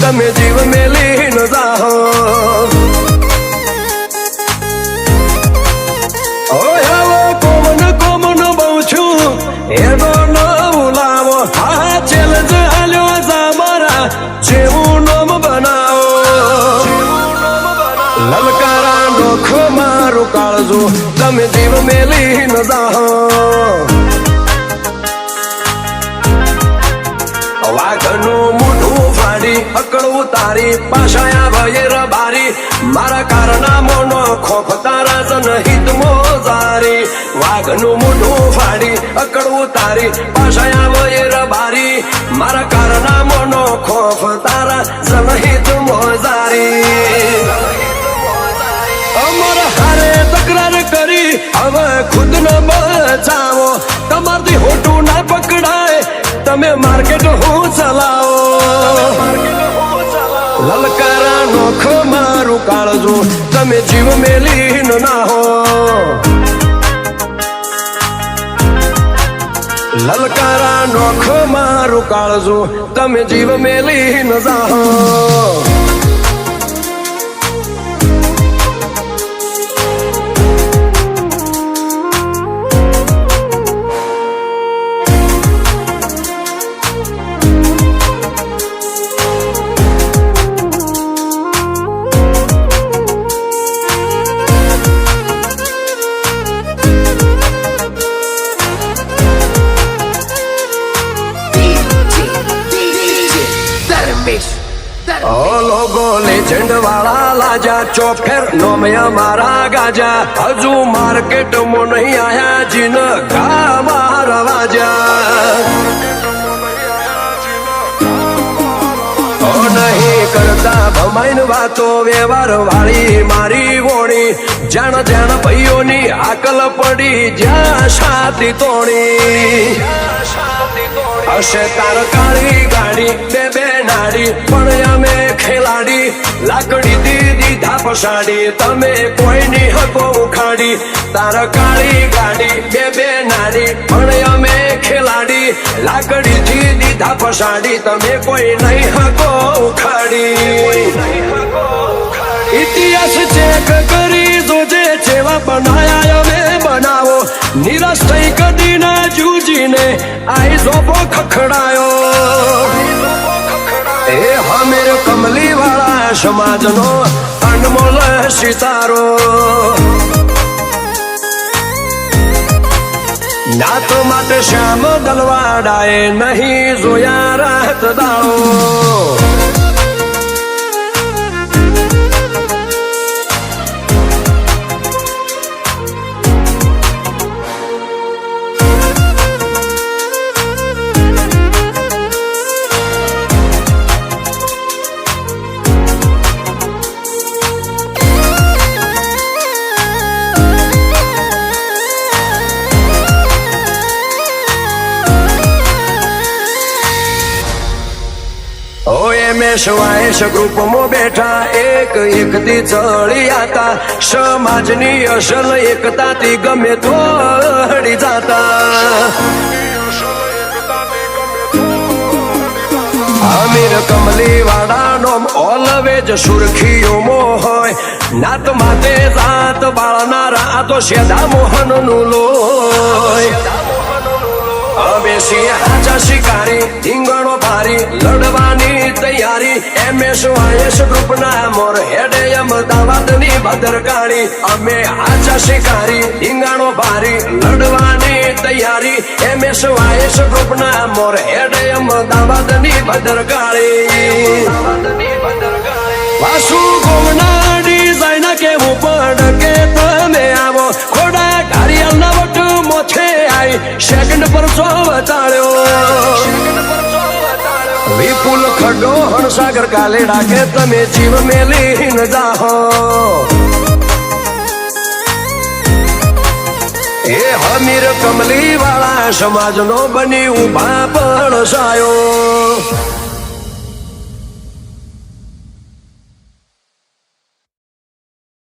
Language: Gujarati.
તમે જીવ મેલી ન જાહો ઓય હવે કોમન બહુ છું એનો ન ઉલાવો આ ચેલેન્જ હાલ્યો જા મારા જેવું નોમ બનાવો લલકારા નોખ મારું કાળજો તમે જીવ મેલી ન જાહો વાઘનું મોઢું ફાડી અકળવું તારી પાછાયા ભયર બારી મારા કારનામોનો ખોફ તારા જનહિત મોજારી વાઘનું મોઢું ફાડી અકળવું તારી પાછાયા ભયર બારી મારા કારનામોનો ખોફ તારા જનહિત મોજારી અમારા હારે તકરાર કરી હવે ખુદ ન બચાવો તમારથી હોટું ના પકડાય તમે માર્કેટ હું ચલાવો લલકારા નોખ મારું કાળજો તમે જીવ મેલી ના હો લલકારા નોખ મારું કાળજો તમે જીવ મેલી ન જાહો લોગો લેજેન્ડ વાળા લાજા ચોફેર નોમયા મારા ગાજા હજુ માર્કેટ માં નહીં આયા જીન ગા મારા વાજા નહીં કરતા ભમાઈન વાતો વ્યવહાર વાળી મારી વોણી જાણ જાણ ભાઈઓની આકલ પડી જ્યાં છાતી તોડી હશે તાર કાળી ગાડી બે નાડી પણ અમે ખેલાડી લાકડી દીધી ધાપ સાડી તમે કોઈની હકો ઉખાડી તાર કાળી ગાડી બે નાડી પણ અમે ખેલાડી લાકડી દીધી ધાપ સાડી તમે કોઈ નહીં હકો ઉખાડી ઇતિહાસ ચેક કરી જોજે જેવા બનાયા અમે બનાવો નિરાશ થઈ કદી ના જૂજીને આઈ જોબો ખખડાયો એ હમીર કમલી વાળા સમાજનો અનમોલ સિતારો નાત માટે શ્યામ દલવાડાએ નહીં જોયા રાત દાળો વાયસ ગ્રુપમાં બેઠા એક થી ચડી આતા સમાજની અસલ એકતાથી ગમે તોડી જાતા અમીર કમલી વાળાનો ઓલવેજ સુરખીઓ હોય નાત માતે જાત બાળનારા આ તો સેદા મોહન નું લોય અમે સિંહાચા શિકારી ધીંગણો ભારી લડવાની તૈયારી MS વાયસ ગ્રુપના મોર હેડે અમદાવાદની ભદ્રકાળી અમે આચા શિકારી ધીંગાણો ભારી લડવાની તૈયારી MS વાયસ ગ્રુપના મોર હેડે અમદાવાદની ભદ્રકાળી વાસુ ગોમના ડિઝાઇન કેવું પણ કે તમે આવો ખોડા ઘારિયાલના વટ મોથે આઈ સેકન્ડ પર સો બતાડ્યો વિપુલ ખડો હણસાગર કાલેડા કે તમે જીવ મેલી ન જાહો એ હમીર કમલી વાળા સમાજનો બની ઉભા પણ સાયો